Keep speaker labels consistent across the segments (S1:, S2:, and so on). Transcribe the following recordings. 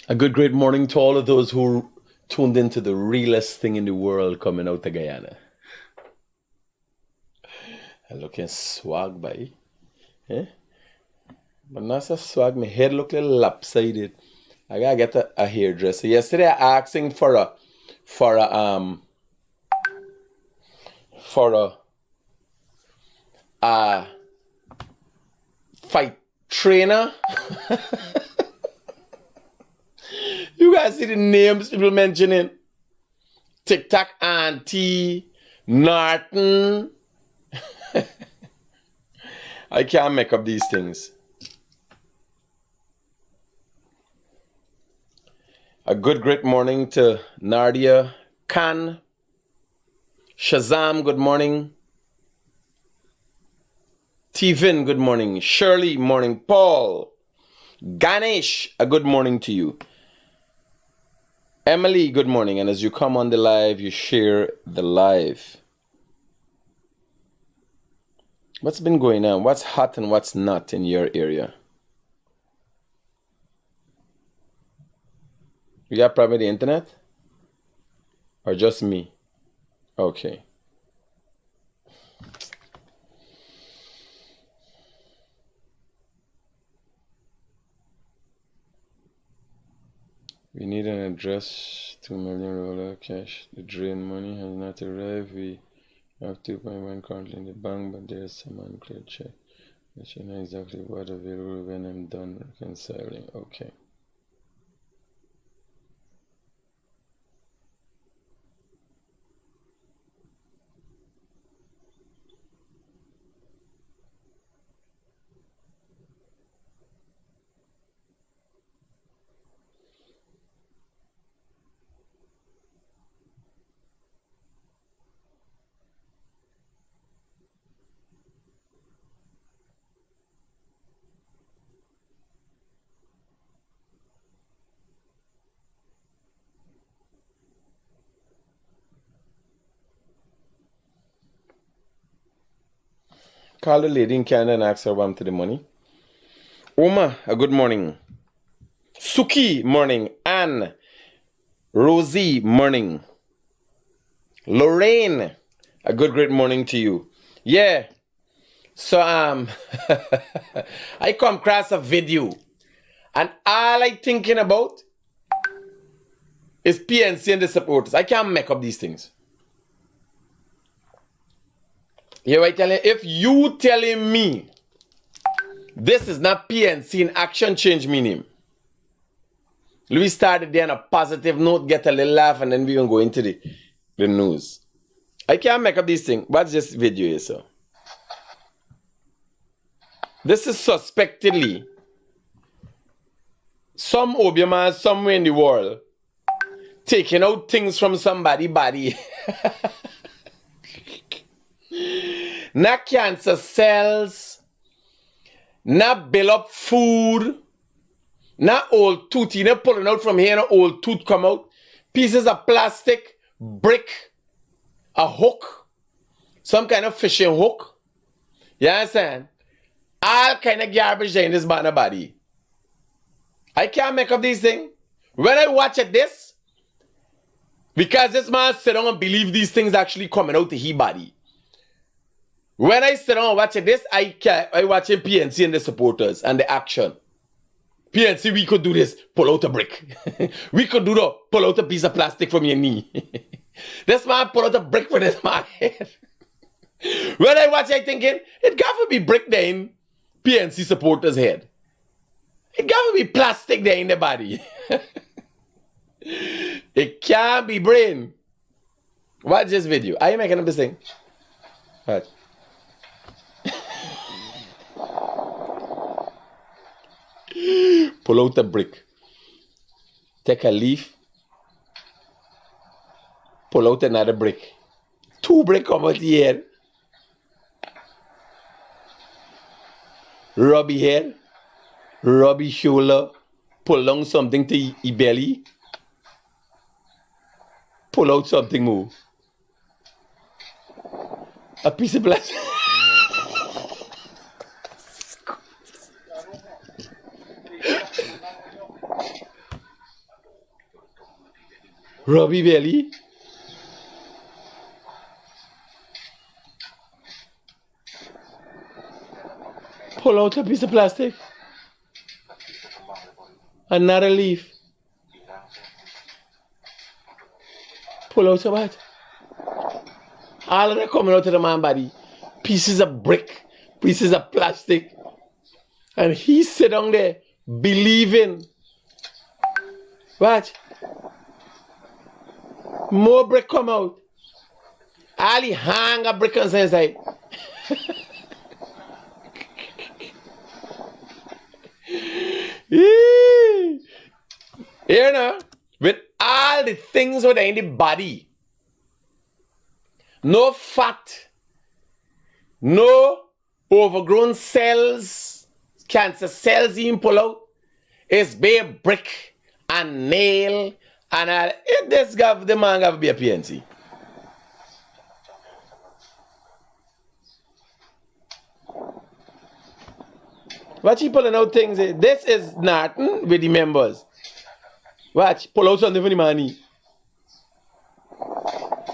S1: A good, great morning to all of those who tuned into the realest thing in the world coming out of Guyana. I'm looking swag, by. Eh? But not so swag, my head look a little lopsided. I gotta get a hairdresser. Yesterday I asking for a fight trainer. You guys see the names people mentioning? TikTok Auntie, Norton. I can't make up these things. A good, great morning to Nardia Khan. Shazam, good morning. Tivin, good morning. Shirley, morning. Paul. Ganesh, a good morning to you. Emily, good morning. And as you come on the live, you share the live. What's been going on? What's hot and what's not in your area? You got problem with the internet? Or just me? Okay. We need an address, $2 million cash. The drain money has not arrived. We have 2.1 currently in the bank, but there's some unclear check. I should know exactly what available when I'm done reconciling. Okay. Call the lady in Canada and ask her what happened to the money. Oma, a good morning. Suki, morning. Anne, Rosie, morning. Lorraine, a good, great morning to you. Yeah. So, I come across a video and all I thinking about is PNC and the supporters. I can't make up these things. Here I tell you, if you telling me this is not PNC in action, change me name. Louis started there on a positive note, get a little laugh, and then we're going to go into the news. I can't make up these things. What's this video here, sir? This is suspectedly some Obiaman somewhere in the world taking out things from somebody's body. Not cancer cells, not build up food, not old tooth. You know, pulling out from here, no old tooth come out. Pieces of plastic, brick, a hook, some kind of fishing hook. You understand? All kind of garbage in this man body. I can't make up these things. When I watch it this, because this man sit down and believe these things actually coming out of his body. When I sit down and watch this, I watch PNC and the supporters and the action. PNC, we could do this, pull out a brick. We could do that, pull out a piece of plastic from your knee. This man pull out a brick for this man head. When I watch, I thinking, it got to be brick there in PNC supporters' head. It got to be plastic there in the body. It can't be brain. Watch this video. Are you making up this thing? What? Pull out a brick. Take a leaf. Pull out another brick. 2 bricks come out here. Rub your head. Rub your shoulder. Pull down something to your belly. Pull out something more. A piece of plastic. Robbie belly. Pull out a piece of plastic. Another leaf. Pull out a what? All of that coming out of the man's body. Pieces of brick, pieces of plastic. And he sit down there believing. What? More brick come out. All he hang a brick on the inside. You know, with all the things that are in the body, no fat, no overgrown cells, cancer cells even pull out, it's bare brick and nail and this guy, the man have to be a PNC. Watch he pulling out things. This is nothing with the members. Watch, pull out something for the money.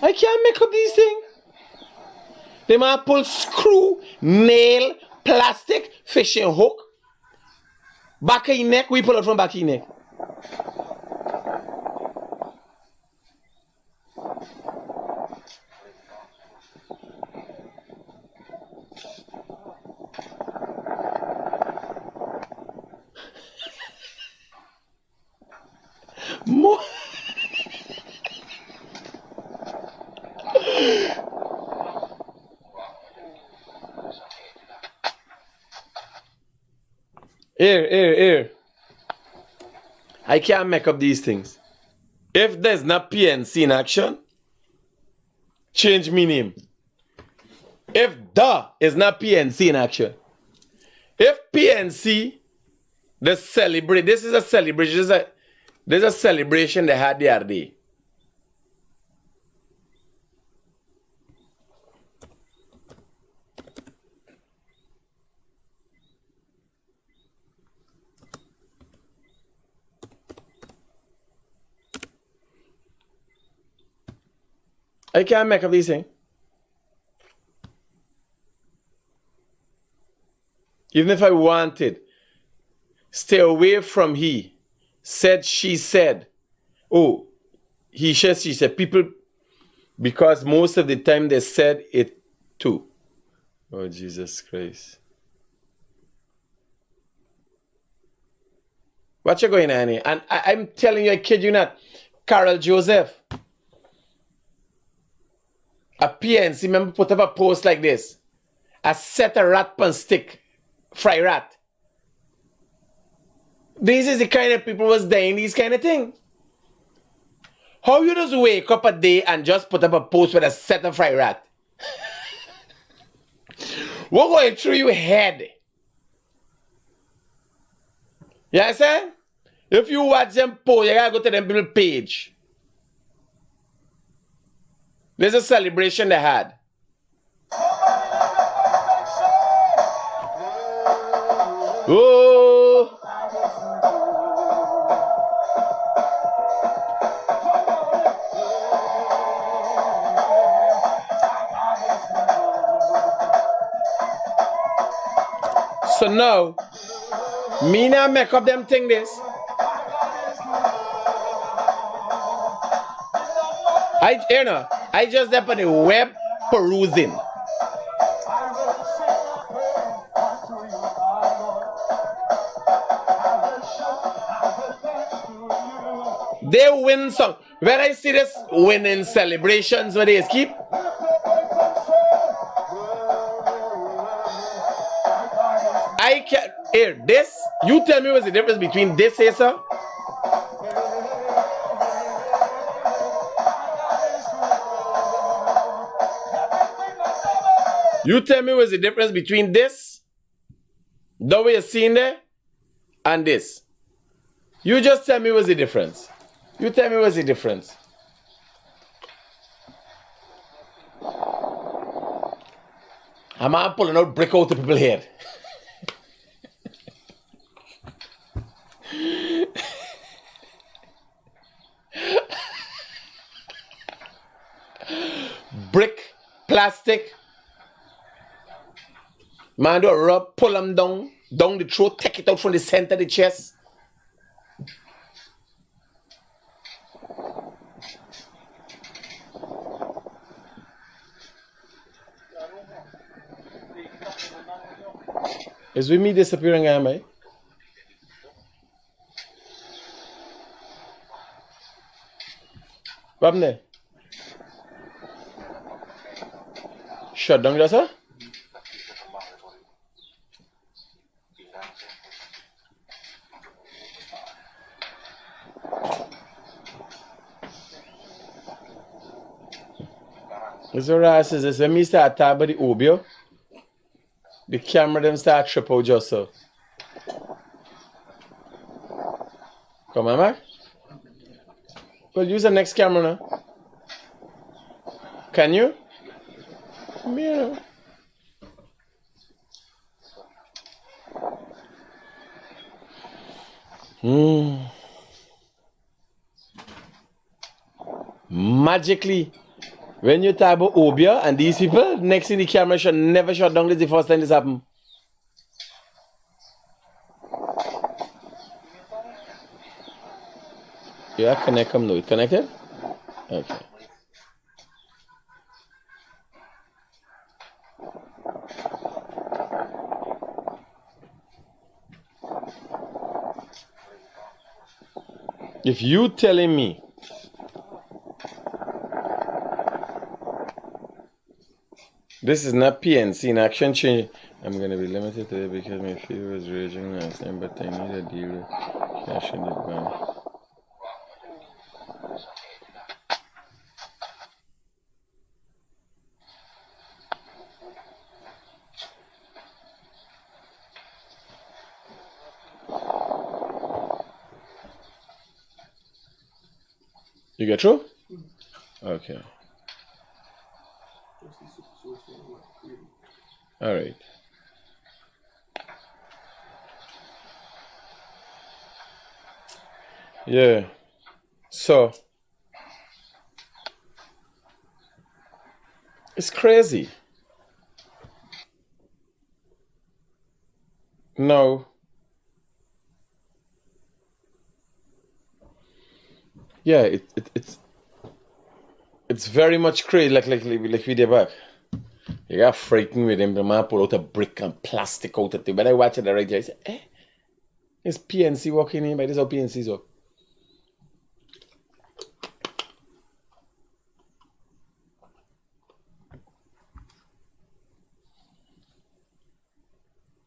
S1: I can't make up these things. The man pull screw, nail, plastic, fishing hook. Back of your neck, we pull it from back of your neck. More. Here. I can't make up these things. If there's not PNC in action, change me name. If the is not PNC in action. If PNC, the celebrate, this is a celebration, there's a celebration they had the other day. I can't make up these things. Even if I wanted, stay away from he. Said, she said. Oh, he said, she said. People, because most of the time they said it too. Oh, Jesus Christ. What you going on here? And I'm telling you, I kid you not, Carol Joseph, a PNC member put up a post like this. A set a rat pan stick, fry rat. This is the kind of people was dying these kind of things. How you just wake up a day and just put up a post with a set of fry rat? What going through your head? You understand? If you watch them post, you gotta go to them people page. There's a celebration they had. Oh! So now, me now make up them thing this. I just up on the web perusing. They win some. When I see this winning celebrations where they keep. I can't hear this. You tell me what's the difference between this here, sir? You tell me what's the difference between this, the way you're seeing there, and this. You just tell me what's the difference. You tell me what's the difference. I'm not pulling out brick out of people's head. brick, plastic. Man do a rub, pull them down the throat, take it out from the center of the chest. Is with me disappearing, am I? What happened there? Shut down, sir? So Ras is this when me start talking about the obio, the camera them start trip out just so. Come on, Mark. Well, use the next camera now. Can you? Yeah. Magically, when you talk about Obia and these people, next thing the camera should never shut down. This is the first time this happened. Yeah, connect them now. It connected? Okay. If you telling me this is not PNC in action change, I'm gonna be limited today because my fever was raging last time, but I need a deal with cash in the bank. You get through? Okay. All right. Yeah. So it's crazy. No. Yeah, it's very much crazy. Like we did back. You got frightened with him. The man pull out a brick and plastic out of it. When I watch it right here, I say, it's PNC walking in, but this is how PNC's work.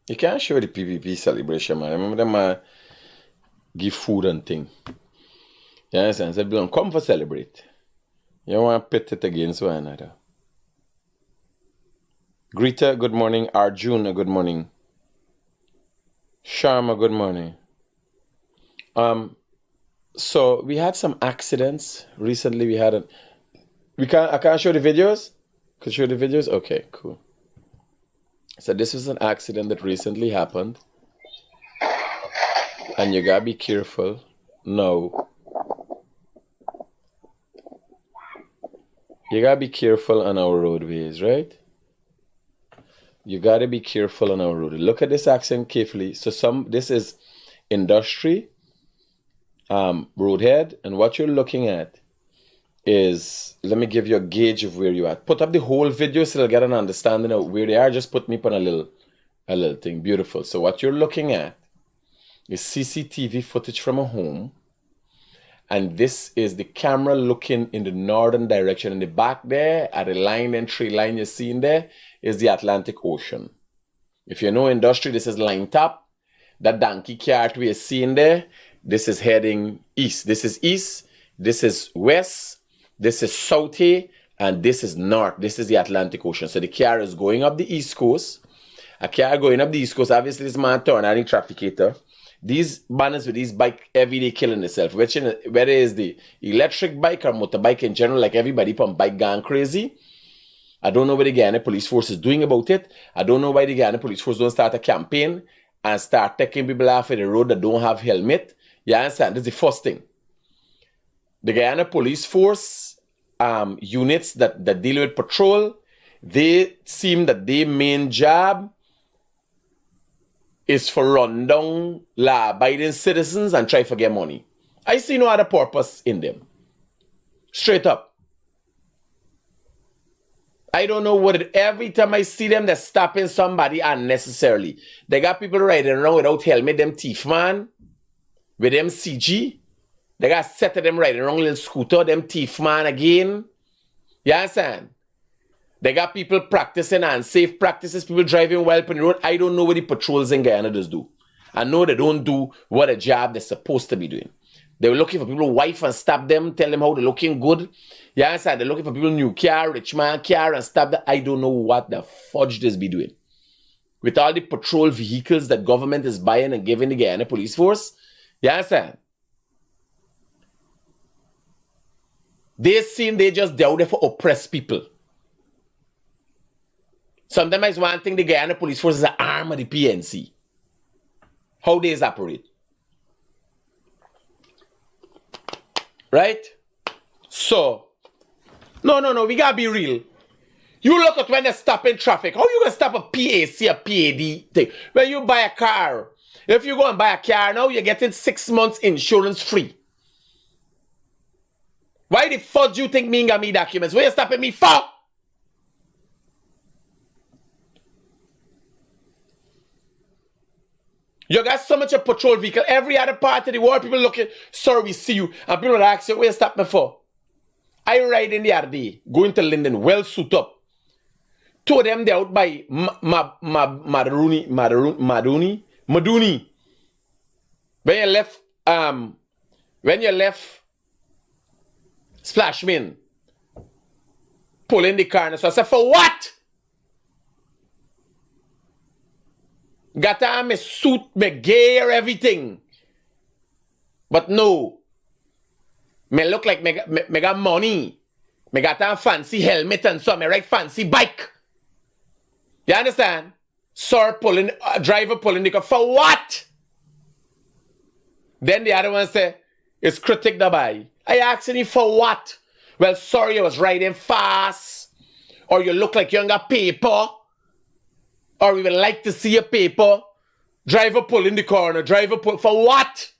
S1: You can't show the PPP celebration, man. I remember them give food and thing. You understand? So they don't come for celebrate. You don't want to pit it against one another. Greta, good morning. Arjuna, good morning. Sharma, good morning. So we had some accidents recently. We had I can't show the videos. Could show the videos? Okay, cool. So this was an accident that recently happened, and you gotta be careful. No, you gotta be careful on our roadways, right? You gotta be careful on our road. Look at this accident carefully. So this is industry, roadhead, and what you're looking at is, let me give you a gauge of where you are. Put up the whole video so you'll get an understanding of where they are. Just put me on a little thing. Beautiful. So what you're looking at is CCTV footage from a home, and this is the camera looking in the northern direction. In the back there, at the line and tree line you're seeing there, is the Atlantic Ocean. If you know industry, this is line top. That donkey cart we are seeing there, this is heading east. This is east, this is west, this is south here, and this is north. This is the Atlantic Ocean. So the car is going up the east coast. A car going up the east coast, obviously this man turn on the trafficator. These banners with these bike every day killing themselves. Whether it's the electric bike or motorbike in general, like everybody from bike gone crazy. I don't know what the Guyana police force is doing about it. I don't know why the Guyana police force don't start a campaign and start taking people off of the road that don't have helmet. You understand? This is the first thing. The Guyana police force units that deal with patrol, they seem that their main job is for run down law-abiding citizens and try to get money. I see no other purpose in them. Straight up. I don't know what it, every time I see them, they're stopping somebody unnecessarily. They got people riding around without helmet, them thief man, with them CG. They got set of them riding around little scooter, them thief man again. You understand? They got people practicing unsafe practices, people driving while on the road. I don't know what the patrols in Guyana does do. I know they don't do what a job they're supposed to be doing. They were looking for people to wife and stab them, tell them how they're looking good. You understand? They're looking for people new car, rich man car, and stab them. I don't know what the fudge this be doing. With all the patrol vehicles that government is buying and giving the Guyana police force. You understand? They seem they just out there for oppress people. Sometimes one thing the Guyana police force is an arm of the PNC. How they operate. Right? So, no, we gotta be real. You look at when they stop in traffic. How you gonna stop a PAC, a PAD thing? When you buy a car, if you go and buy a car now, you're getting 6 months insurance free. Why the fuck do you think me got me documents? What you stopping me for? You got so much a patrol vehicle. Every other part of the world, people looking, sir, we see you. And people ask you, where you stop me for? I ride in the other day, going to Linden, well suit up. Two of them, they're out by Maduni. When you left Splashman, pulling the car. So I said, for what? Got on my suit, my gear, everything. But no. Me look like me got money. Me got a fancy helmet and so me ride fancy bike. You understand? Sir pulling, driver pulling the car. For what? Then the other one say, it's Critic the buy. I asked him for what? Well, sorry, I was riding fast. Or you look like you ain't got paper. Or we would like to see a paper. Driver pull in the corner. Driver pull. For what?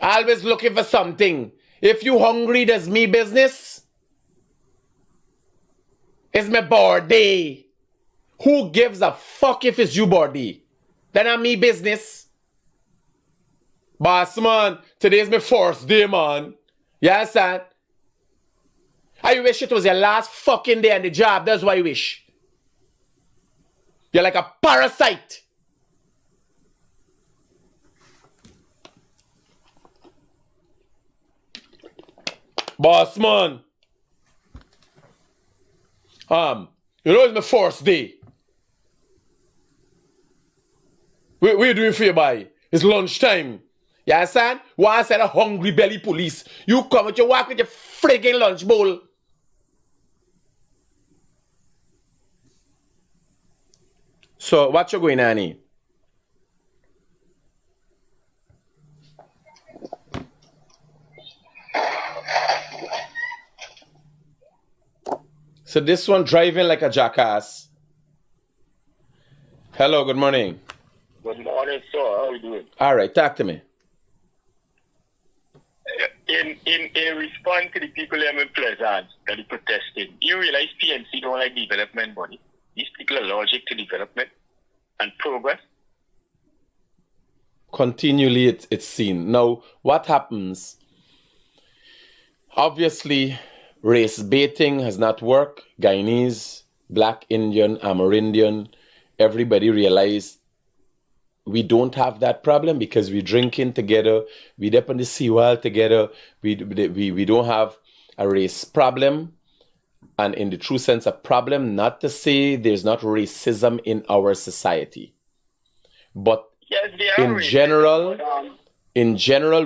S1: Always looking for something. If you hungry, that's me business. It's my birthday. Who gives a fuck if it's your birthday? Then I'm me business. Boss man, today's my first day, man. You understand? I wish it was your last fucking day on the job. That's what I wish. You're like a parasite. Boss man. You know it's my first day. What are you doing for your boy? It's lunchtime. You understand? Why I said a hungry belly police. You come with your walk with your friggin' lunch bowl. So, what you going on here? So this one driving like a jackass. Hello, good morning.
S2: Good morning, sir. How are you doing?
S1: All right, talk to me.
S2: In response to the people that are Pleasant that are protesting, you realize PNC don't like development money. These people are allergic to development and progress.
S1: Continually, it's seen. Now, what happens? Obviously, race baiting has not worked. Guyanese, Black Indian, Amerindian, everybody realized we don't have that problem because we're drinking together, we dip on the seawall together, we don't have a race problem. And in the true sense of problem, not to say there's not racism in our society. But
S2: yes,
S1: in general,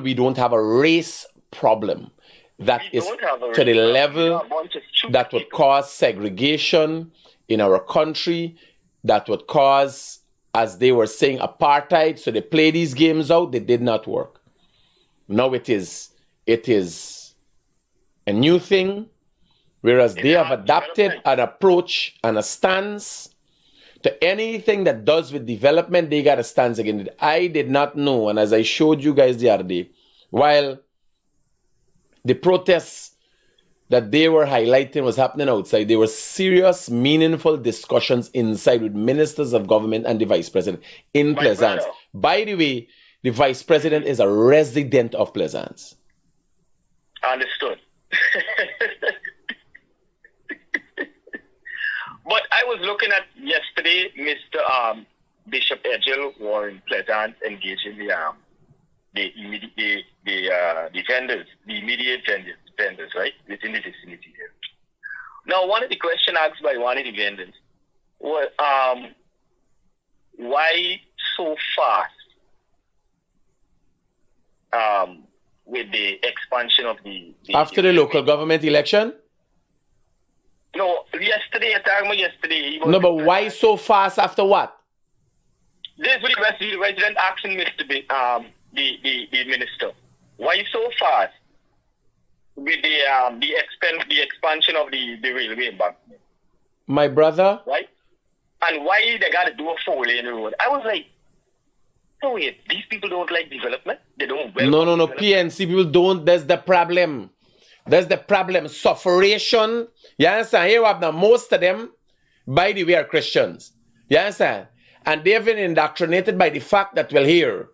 S1: we don't have a race problem that is to the level that would cause segregation in our country, that would cause, as they were saying, apartheid. So they play these games out, they did not work. Now it is a new thing, whereas they have adapted an approach and a stance to anything that does with development. They got a stance against it. I did not know, and as I showed you guys the other day, while the protests that they were highlighting was happening outside, there were serious, meaningful discussions inside with ministers of government and the vice president in Plaisance. By the way, the vice president is a resident of Plaisance.
S2: Understood. But I was looking at yesterday, Mr. Bishop Edgell was in Plaisance engaging the vendors, the immediate vendors, right, within the vicinity there. Now, one of the questions asked by one of the vendors was, why so fast with the expansion of the
S1: after the local government election?
S2: No, yesterday,
S1: No, but why so fast after what?
S2: This is what the resident asking Mr. The minister. Why so fast with the expansion of the railway embankment?
S1: My brother?
S2: Right? And why they got to do a 4-lane road? I was like, no, wait, these people don't like development? They don't
S1: No. PNC people don't. That's the problem. Sufferation. You understand? Here we have now most of them, by the way, are Christians. You understand? And they've been indoctrinated by the fact that, well, here,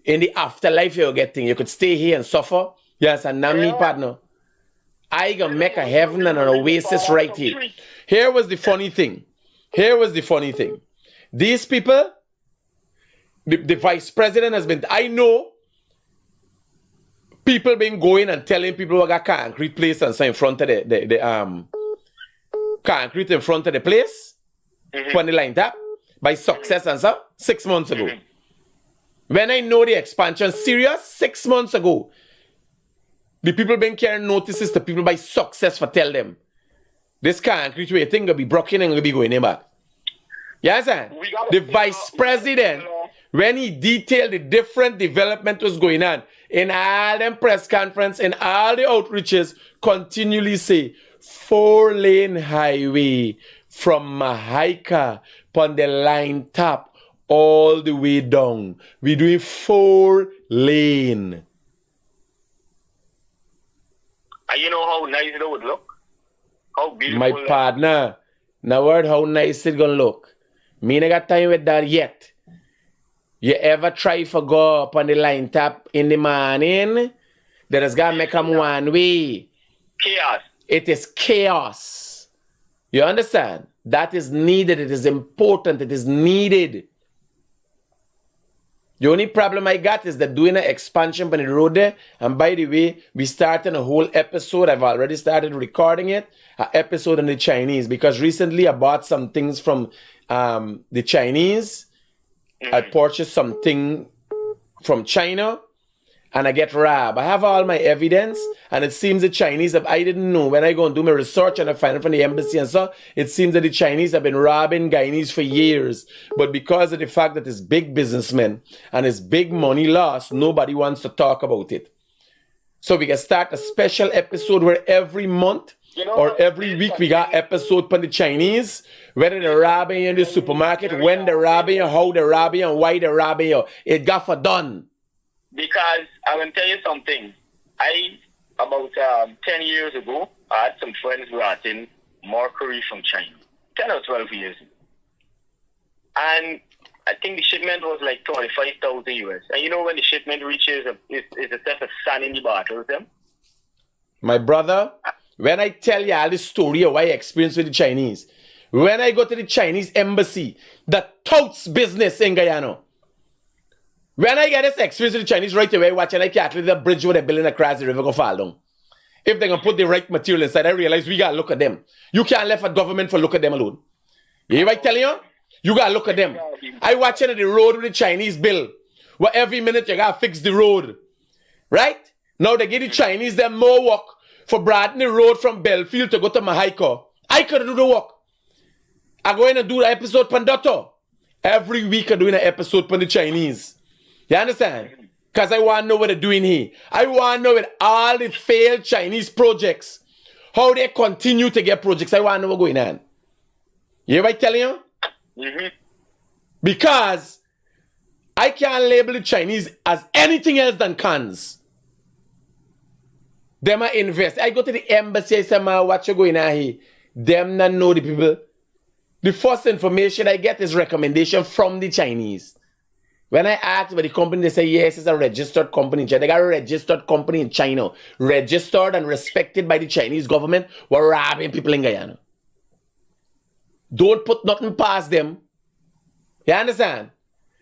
S1: in the afterlife you're getting, you could stay here and suffer. You understand? Now me, partner, I gonna make a heaven and an oasis right here. Here was the funny thing. These people, the vice president has been, I know, people been going and telling people we got concrete place and so in front of the concrete in front of the place, when the line tap, by success and so, 6 months ago. When I know the expansion serious, 6 months ago, the people been carrying notices to people by success for tell them, this concrete way thing will be broken and will be going in back. Yes, sir? The vice president, when he detailed the different development was going on, in all them press conference, in all the outreaches, continually say, 4-lane highway from Mahaika upon the line top all the way down. We doing 4-lane.
S2: And you know how nice it would look? How beautiful.
S1: My partner, now word how nice it gonna look. Me ain't got time with that yet. You ever try for go up on the line tap in the morning? That has got to make them one way.
S2: Chaos.
S1: It is chaos. You understand? That is needed. It is important. It is needed. The only problem I got is that doing an expansion on the road there. And by the way, we started a whole episode. I've already started recording it. An episode on the Chinese. Because recently I bought some things from the Chinese. I purchased something from China. And I get robbed. I have all my evidence. And it seems the Chinese have, I didn't know. When I go and do my research and I find it from the embassy and so, it seems that the Chinese have been robbing Guyanese for years. But because of the fact that it's big businessmen and it's big money loss, nobody wants to talk about it. So we can start a special episode where every month or every week we got episode from the Chinese, whether they're robbing in the supermarket, when they're robbing, how they're robbing, and why they're robbing. It got for done.
S2: Because I will tell you something. About 10 years ago, I had some friends brought in mercury from China. 10 or 12 years ago. And I think the shipment was like 25,000 US. And you know when the shipment reaches, it's a set of sand in the bottle of them?
S1: My brother, when I tell you all the story of what I experienced with the Chinese, when I go to the Chinese embassy, that touts business in Guyana. When I get this experience with the Chinese right away, watching I can't leave the bridge where they're building across the river go fall down. If they're going to put the right material inside, I realize we got to look at them. You can't let a government for look at them alone. You hear what I tell you? You got to look at them. I watching the road with the Chinese bill, where every minute you got to fix the road. Right? Now they give the Chinese them more work for broadening the road from Belfield to go to Mahaika. I could do the work. I go in and do the episode Pandato. Every week I'm doing an episode for the Chinese. You understand? Because I want to know what they're doing here. I want to know with all the failed Chinese projects, how they continue to get projects. I want to know what's going on. You hear what I'm telling you?
S2: Mm-hmm.
S1: Because I can't label the Chinese as anything else than cons. Them are invest. I go to the embassy, I say, man, what you going on here? Them not know the people. The first information I get is recommendation from the Chinese. When I ask about the company, they say, yes, it's a registered company in China. They got a registered company in China. Registered and respected by the Chinese government. We're robbing people in Guyana. Don't put nothing past them. You understand?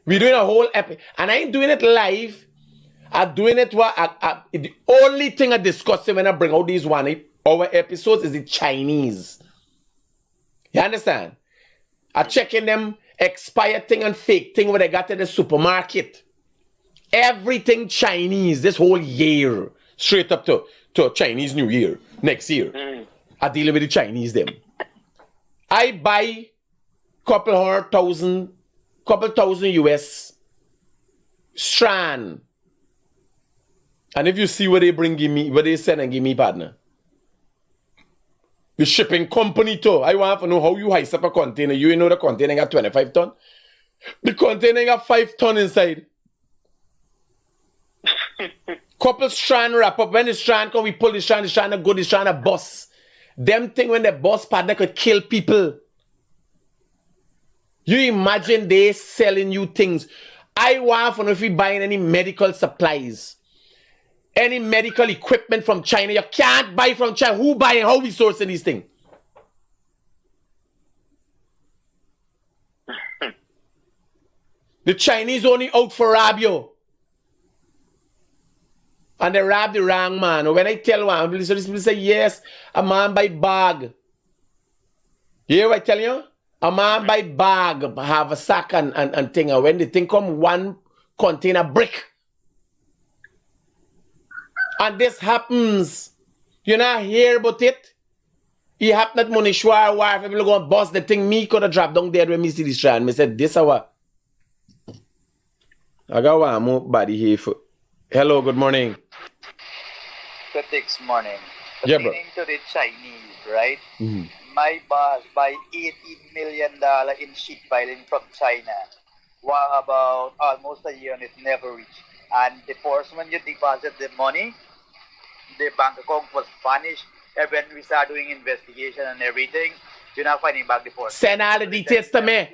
S1: We're doing a whole episode. And I ain't doing it live. I'm doing it the only thing I discuss when I bring out these 1 hour episodes is the Chinese. You understand? I'm checking them expired thing and fake thing where they got in the supermarket. Everything Chinese this whole year. Straight up to Chinese New Year. Next year. I dealing with the Chinese them. I buy couple thousand US strand. And if you see what they me, what they send and give me, partner. The shipping company too. I want to know how you heist up a container. You know the container got 25 ton. The container got 5 ton inside. Couple strand wrap up. When the strand come, we pull the strand go, the strand a bus. Them thing when the bus partner could kill people. You imagine they selling you things. I want to know if you buying any medical supplies. Any medical equipment from China. You can't buy from China. Who buying? How we sourcing these things? The Chinese only out for rob you. And they rob the wrong man. When I tell one, people say, yes, a man buy bag. You hear what I tell you? A man buy bag, have a sack and thing. And when the thing come, one container brick. And this happens. You not hear about it? It happened at Monishwar Wharf. People go and bust the thing. Me could have dropped down there when me see the strand. Me said, this what? I got one more body here. Hello, good morning.
S3: Critic's morning.
S1: Yeah, bro.
S3: Pertaining to the Chinese, right?
S1: Mm-hmm.
S3: My boss buy $18 million in sheet piling from China. What about almost a year and it never reached. And the first when you deposit the money, the bank account was vanished. And when we start doing investigation and everything, you're not finding back the first.
S1: Send all the details to me.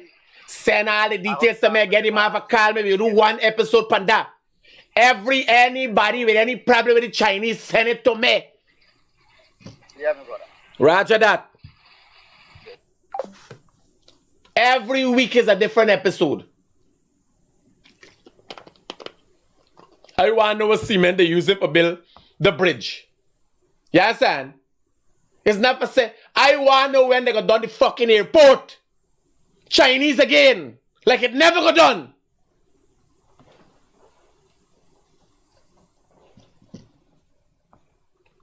S1: Send all the details to me. Get him off a call. Maybe you do one episode panda. Anybody with any problem with the Chinese, send it to me.
S3: Yeah, my brother.
S1: Roger that. Every week is a different episode. I want to know what cement they use it for build the bridge. You understand? It's not for say, I want to know when they got done the fucking airport. Chinese again. Like it never got done.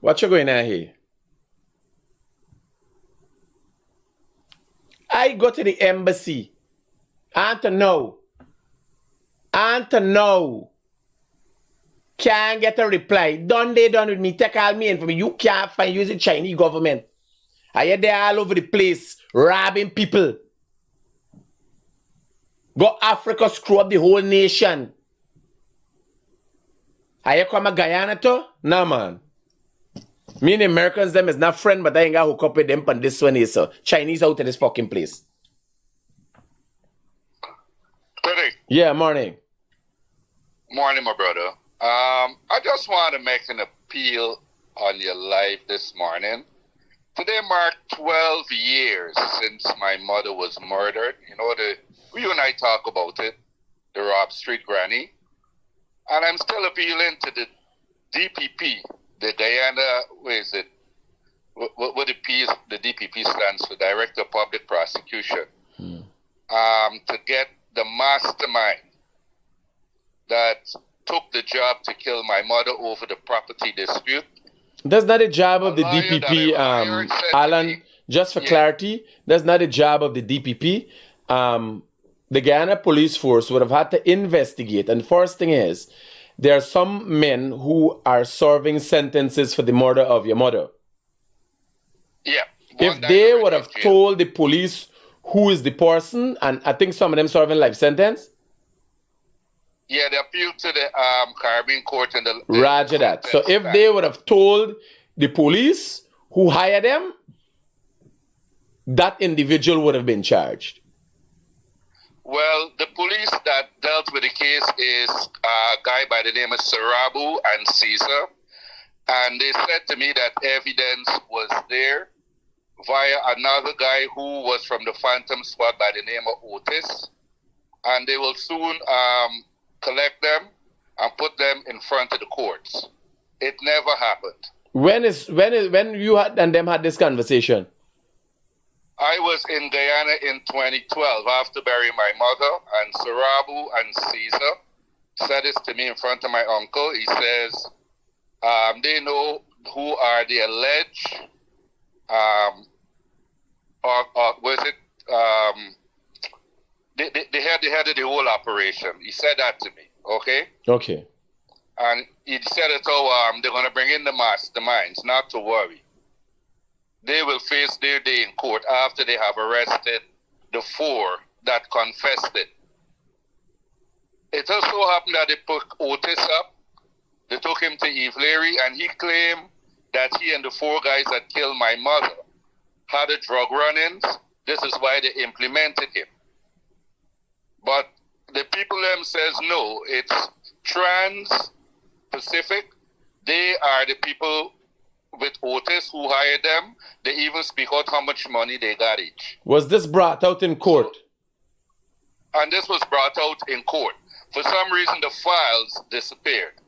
S1: What you going on here? I go to the embassy. And to know. Can't get a reply. Done with me. Take all me information. You can't find using Chinese government. I hear they all over the place robbing people. Go Africa, screw up the whole nation. Are you come to Guyana too? Nah, man. Me and the Americans, them is not friend, but I ain't got hook up with them on this one is so Chinese out of this fucking place.
S4: Critic.
S1: Yeah, morning.
S4: Morning, my brother. I just want to make an appeal on your live this morning. Today marked 12 years since my mother was murdered. You know, you and I talk about it, the Rob Street Granny. And I'm still appealing to the DPP, the Guyana, where is it? What the DPP stands for, Director of Public Prosecution, to get the mastermind that took the job to kill my mother over the property dispute.
S1: That's not a job of the DPP, Alan. Just for clarity, that's not a job of the DPP. The Guyana Police Force would have had to investigate. And first thing is, there are some men who are serving sentences for the murder of your mother.
S4: Yeah.
S1: If they would have told the police who is the person, and I think some of them serving life sentence.
S4: Yeah, they appealed to the Caribbean court and the
S1: Roger that. So if they would have told the police who hired them, that individual would have been charged.
S4: Well, the police that dealt with the case is a guy by the name of Sarabu and Caesar. And they said to me that evidence was there via another guy who was from the Phantom Squad by the name of Otis. And they will soon collect them and put them in front of the courts. It never happened.
S1: When you had and them had this conversation?
S4: I was in Guyana in 2012 after burying my mother, and Sarabu and Caesar said this to me in front of my uncle. He says they know who are the alleged, they had the whole operation. He said that to me, okay?
S1: Okay.
S4: And he said it, they're going to bring in the masterminds, not to worry. They will face their day in court after they have arrested the 4 that confessed it. It also happened that they put Otis up. They took him to Eve Leary, and he claimed that he and the 4 guys that killed my mother had a drug run-ins. This is why they implemented him. But the people them says no, it's Trans-Pacific. They are the people with Otis who hired them. They even speak out how much money they got each.
S1: Was this brought out in court?
S4: And this was brought out in court. For some reason, the files disappeared.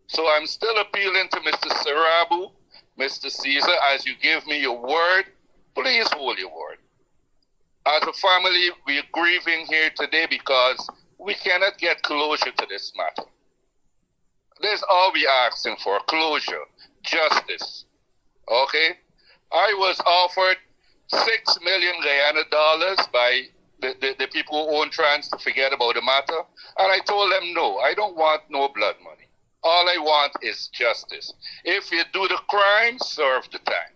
S4: So I'm still appealing to Mr. Sarabu, Mr. Caesar, as you give me your word, please hold your word. As a family, we are grieving here today because we cannot get closure to this matter. That's all we asking for, closure, justice, okay? I was offered $6 million Guyana dollars by the people who own Trans to forget about the matter, and I told them no, I don't want no blood money. All I want is justice. If you do the crime, serve the time.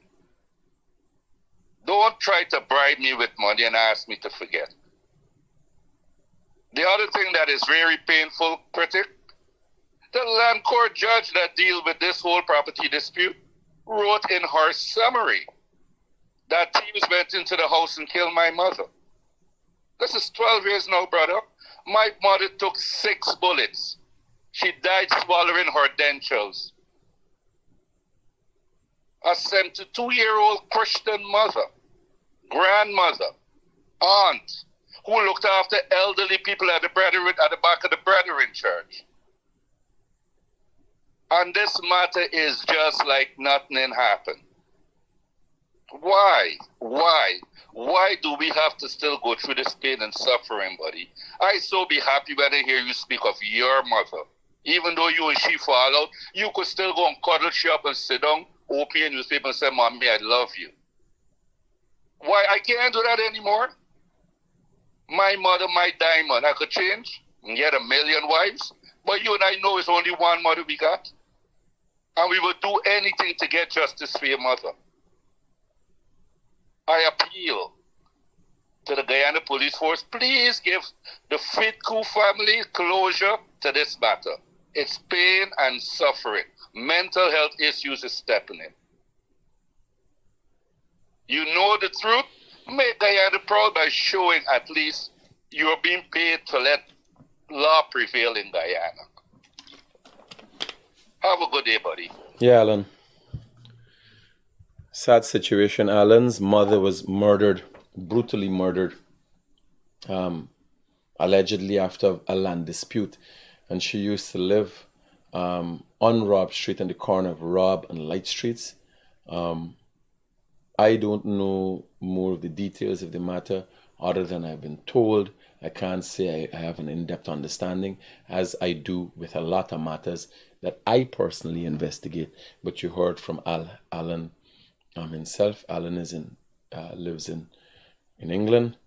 S4: Don't try to bribe me with money and ask me to forget. The other thing that is very painful, Critic, the land court judge that deal with this whole property dispute wrote in her summary that thieves went into the house and killed my mother. This is 12 years now, brother. My mother took 6 bullets. She died swallowing her dentures. A 72-year-old Christian mother, grandmother, aunt, who looked after elderly people at the back of the Brethren Church. And this matter is just like nothing happened. Why? Why do we have to still go through this pain and suffering, buddy? I so be happy when I hear you speak of your mother. Even though you and she fall out, you could still go and cuddle she up and sit down, open your newspaper and say, Mommy, I love you. Why? I can't do that anymore. My mother, my diamond, I could change and get 1 million wives. But you and I know it's only one mother we got. And we will do anything to get justice for your mother. I appeal to the Guyana Police Force, please give the Fitco family closure to this matter. It's pain and suffering. Mental health issues is stepping in. You know the truth? Make Guyana proud by showing at least you're being paid to let law prevail in Guyana. Have a good day, buddy.
S1: Yeah, Alan. Sad situation. Alan's mother was murdered, brutally murdered, allegedly after a land dispute. And she used to live on Robb Street, on the corner of Robb and Light Streets. I don't know more of the details of the matter other than I've been told. I can't say I have an in-depth understanding, as I do with a lot of matters that I personally investigate. But you heard from Alan himself. Alan is lives in England,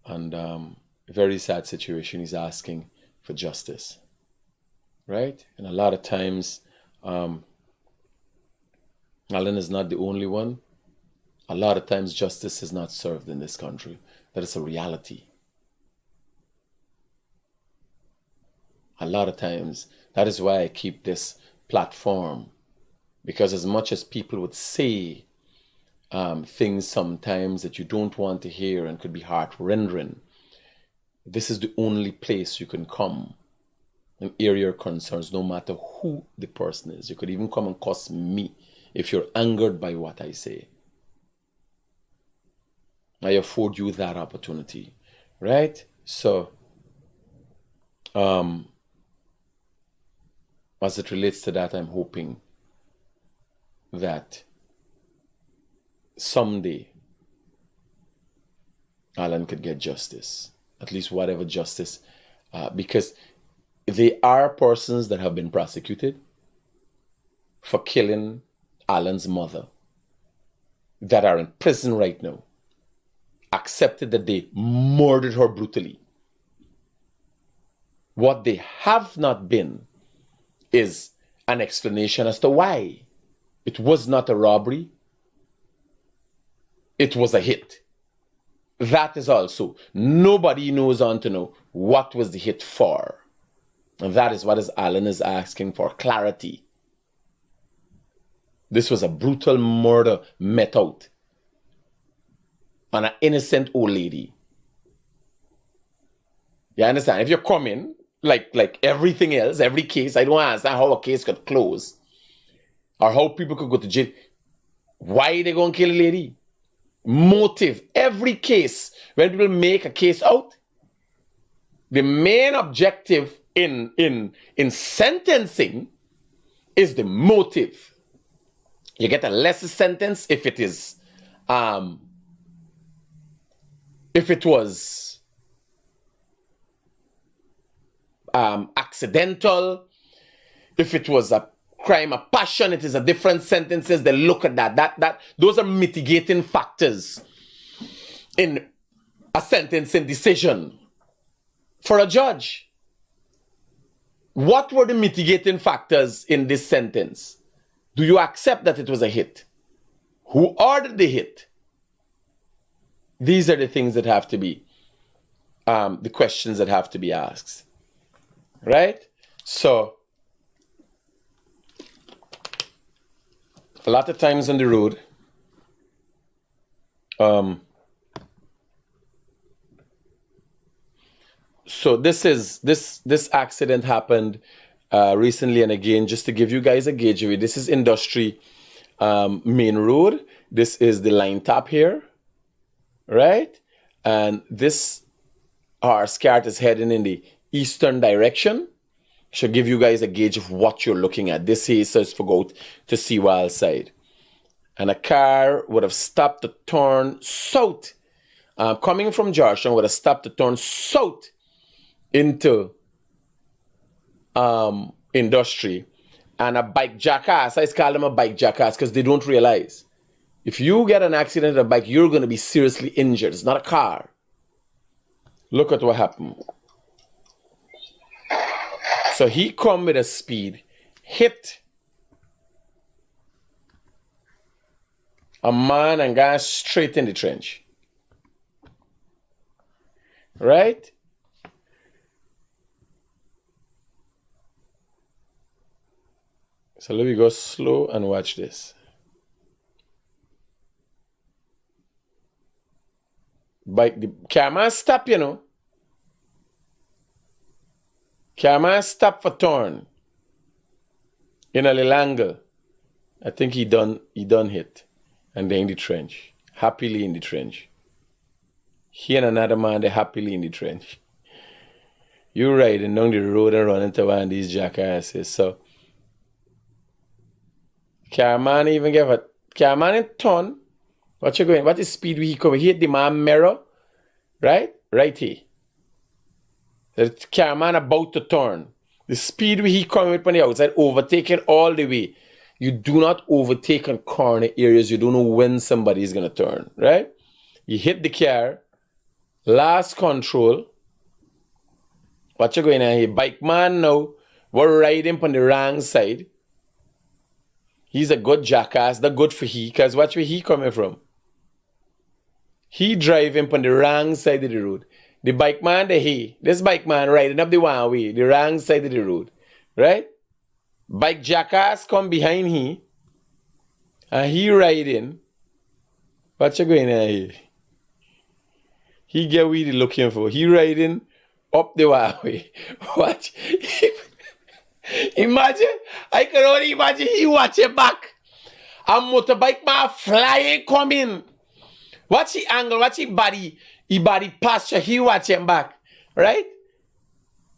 S1: and very sad situation. He's asking for justice, right? And a lot of times, Alan is not the only one. A lot of times justice is not served in this country. That is a reality. A lot of times, that is why I keep this platform. Because as much as people would say things sometimes that you don't want to hear and could be heart-rending, this is the only place you can come and air your concerns, no matter who the person is. You could even come and cuss me if you're angered by what I say. I afford you that opportunity, right? So, as it relates to that, I'm hoping that someday Alan could get justice, at least whatever justice, because there are persons that have been prosecuted for killing Alan's mother that are in prison right now, accepted that they murdered her brutally. What they have not been is an explanation as to why. It was not a robbery. It was a hit. That is also, nobody knows on to know what was the hit for. And that is what Alan is asking for, clarity. This was a brutal murder met out on an innocent old lady. You understand? If you come in, like everything else, every case, I don't understand how a case could close or how people could go to jail. Why they going to kill a lady? Motive. Every case, when people make a case out, the main objective in sentencing is the motive. You get a lesser sentence if it is if it was accidental, if it was a crime of passion, it is a different sentences. They look at that. Those are mitigating factors in a sentencing decision for a judge. What were the mitigating factors in this sentence? Do you accept that it was a hit? Who ordered the hit? These are the things that have to be, the questions that have to be asked. Right? So, a lot of times on the road, so this accident happened recently, and again, just to give you guys a gauge of it, this is Industry Main Road. This is the line tap here, right? And this horse cart is heading in the eastern direction. Should give you guys a gauge of what you're looking at. This here says for go to Seawall side. And a car would have stopped to turn south. Coming from Georgetown would have stopped to turn south into Industry. And a bike jackass, I call them a bike jackass because they don't realize. If you get an accident on a bike, you're going to be seriously injured. It's not a car. Look at what happened. So he come with a speed, hit a man and got straight in the trench. Right? So let me go slow and watch this. Bike, the camera stop, you know. Camera stop for turn. In a little angle. I think he done hit. And they're in the trench. Happily in the trench. He and another man, they're happily in the trench. You're riding down the road and running into one of these jackasses. So Carman even gave a Carman in turn. What you going? What is speed we come? He hit the man mirror. Right? Right here. The Carman about to turn. The speed he coming with on the outside, overtaking all the way. You do not overtake on corner areas. You don't know when somebody is going to turn. Right? You hit the car. Last control. What you going on here? Bike man now, we're riding on the wrong side. He's a good jackass, the good for he, because watch where he coming from. He driving on the wrong side of the road. The bike man, this bike man riding up the one way, the wrong side of the road. Right? Bike jackass come behind he, and he riding. What you going on here? He get what he looking for. He riding up the one way. Watch. Imagine, I can only imagine he watching back. A motorbike man flying coming. Watch the angle, watch the body posture, he watching back. Right?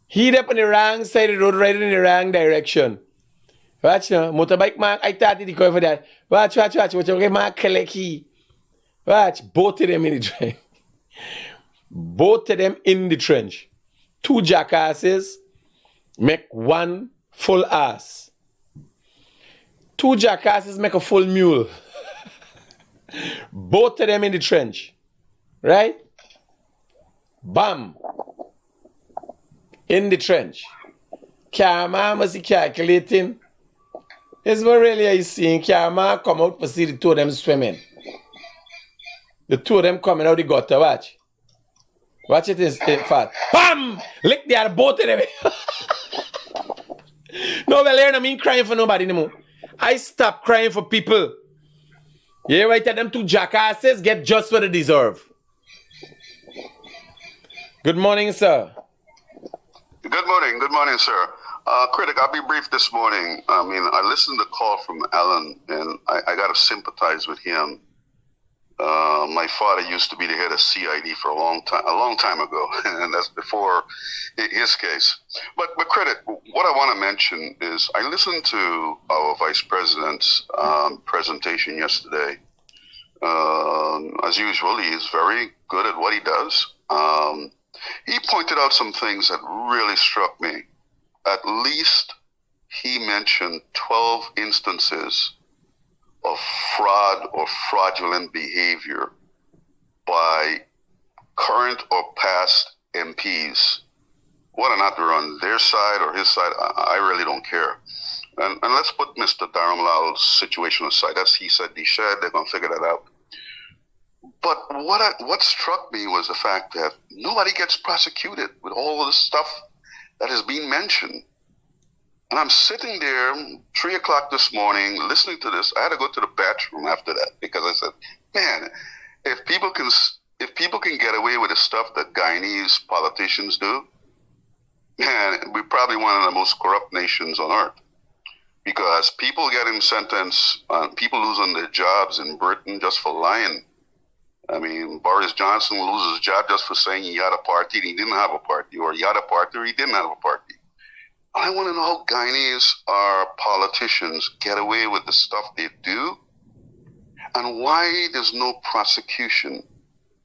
S1: He up on the wrong side of the road, riding in the wrong direction. Watch now, motorbike man, I thought he going for that. Watch, okay, man, collect he. Watch, both of them in the trench. Both of them in the trench. Two jackasses make one full ass. Two jackasses make a full mule. Both of them in the trench. Right? Bam. In the trench. Carman must be calculating. This is what really I seeing. Carman come out to see the two of them swimming. The two of them coming out the gutter. Watch. Watch it in fast. Bam! Lick the other both of them. No, well, I mean crying for nobody anymore. I stop crying for people. Yeah, right, them two jackasses get just what they deserve. Good morning, sir.
S5: Good morning, sir. Critic, I'll be brief this morning. I mean, I listened to the call from Alan, and I got to sympathize with him. My father used to be the head of CID for a long time ago, and that's before his case. But Critic, what I want to mention is I listened to our vice president's presentation yesterday. As usual, he is very good at what he does. He pointed out some things that really struck me. At least he mentioned 12 instances of fraud or fraudulent behavior by current or past MPs. Whether or not they're on their side or his side, I really don't care. And let's put Mr. Dharamlal's situation aside. As he said, they're going to figure that out. But what struck me was the fact that nobody gets prosecuted with all of the stuff that is being mentioned. And I'm sitting there 3 o'clock this morning listening to this. I had to go to the bathroom after that because I said, man, if people can get away with the stuff that Guyanese politicians do, man, we're probably one of the most corrupt nations on earth. Because people getting sentenced, people losing their jobs in Britain just for lying. I mean, Boris Johnson will lose his job just for saying he had a party and he didn't have a party, or he had a party or he didn't have a party. I want to know how Guyanese, our politicians, get away with the stuff they do, and why there's no prosecution.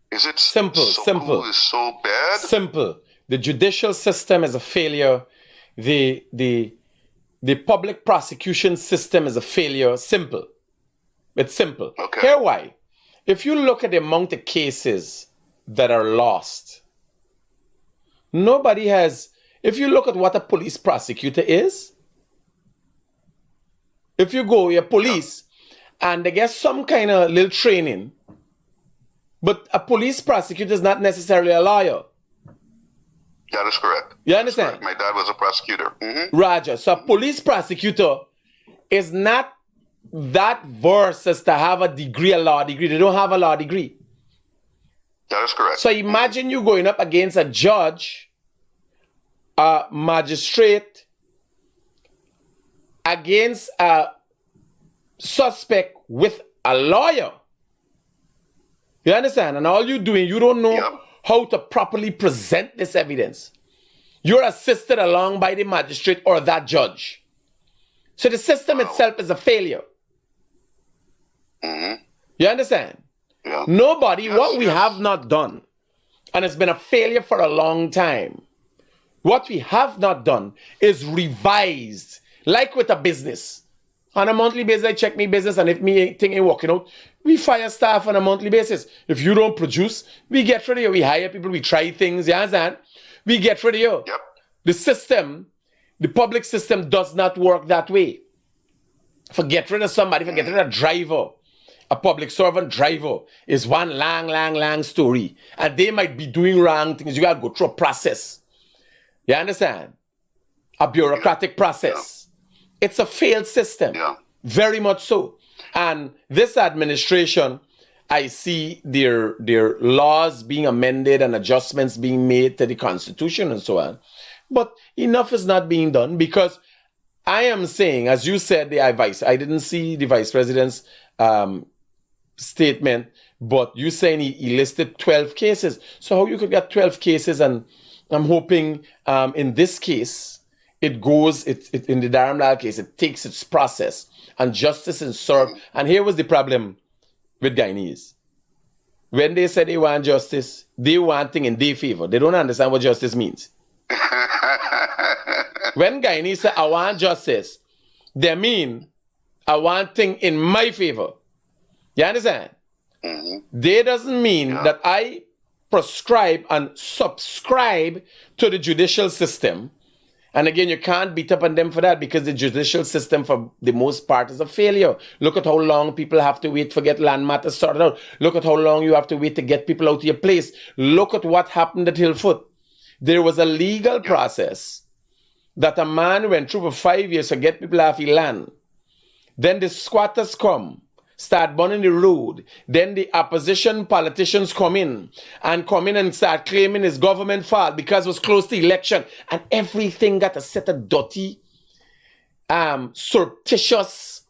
S5: Is it
S1: simple?
S5: Is so bad?
S1: Simple. The judicial system is a failure. The public prosecution system is a failure. Simple. It's simple.
S5: Okay.
S1: Here why. If you look at the amount of cases that are lost, nobody has. If you look at what a police prosecutor is, if you go, you're police, and they get some kind of little training, but a police prosecutor is not necessarily a lawyer.
S5: That is correct.
S1: You understand?
S5: My dad was a prosecutor. Mm-hmm.
S1: Roger. So a police prosecutor is not that versed as to have a law degree. They don't have a law degree.
S5: That is correct.
S1: So imagine you going up against a judge, a magistrate, against a suspect with a lawyer. You understand? And all you're doing, you don't know how to properly present this evidence. You're assisted along by the magistrate or that judge. So the system itself is a failure.
S5: Mm-hmm.
S1: You understand?
S5: Yeah.
S1: Nobody, what we have not done, and it's been a failure for a long time, what we have not done is revised, like with a business. On a monthly basis, I check my business, and if me thing ain't working out, we fire staff on a monthly basis. If you don't produce, we get rid of you. We hire people, we try things, you understand? We get rid of you.
S5: Yep.
S1: The system, the public system does not work that way. For get rid of somebody, for get rid of a driver, a public servant driver is one long story. And they might be doing wrong things. You got to go through a process. You understand? A bureaucratic process. It's a failed system.
S5: Yeah.
S1: Very much so. And this administration, I see their laws being amended and adjustments being made to the Constitution and so on. But enough is not being done because I am saying, as you said, I didn't see the Vice President's statement, but you saying he listed 12 cases. So how you could get 12 cases? And I'm hoping in this case, it goes, in the Dharamlal case, it takes its process and justice is served. And here was the problem with Guyanese. When they say they want justice, they want things in their favor. They don't understand what justice means. When Guyanese say, I want justice, they mean, I want things in my favor. You understand? They doesn't mean that I prescribe and subscribe to the judicial system. And again, you can't beat up on them for that because the judicial system, for the most part, is a failure. Look at how long people have to wait for get land matters sorted out. Look at how long you have to wait to get people out of your place. Look at what happened at Hillfoot. There was a legal process that a man went through for 5 years to get people off his land. Then the squatters come, start burning the road. Then the opposition politicians come in and start claiming it's government fault because it was close to election. And everything got a set of dirty, surreptitious,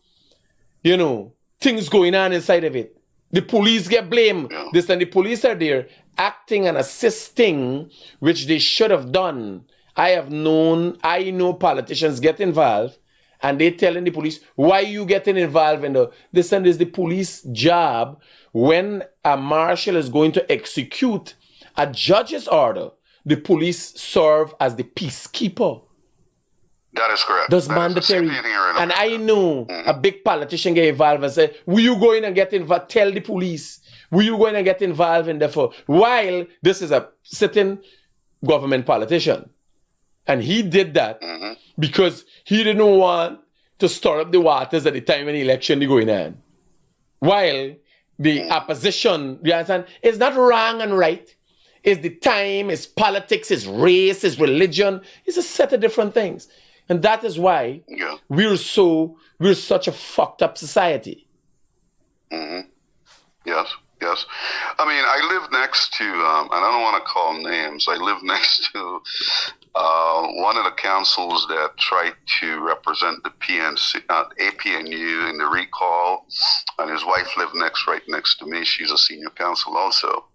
S1: things going on inside of it. The police get blamed. This and the police are there acting and assisting, which they should have done. I know politicians get involved and they telling the police, why you getting involved in this and this? The police job when a marshal is going to execute a judge's order, the police serve as the peacekeeper.
S5: That is correct.
S1: That's mandatory. And I know a big politician get involved and say, will you go in and get involved? Tell the police. Will you go in and get involved in therefore? While this is a sitting government politician. And he did that because he didn't want to stir up the waters at the time when the election is going on. While the opposition, you understand, is not wrong and right. It's the time, it's politics, it's race, it's religion. It's a set of different things. And that is why we're such a fucked up society.
S5: Yes. I mean, I live next to, and I don't want to call names, I live next to one of the councils that tried to represent the APNU in the recall, and his wife lived right next to me. She's a senior counsel also.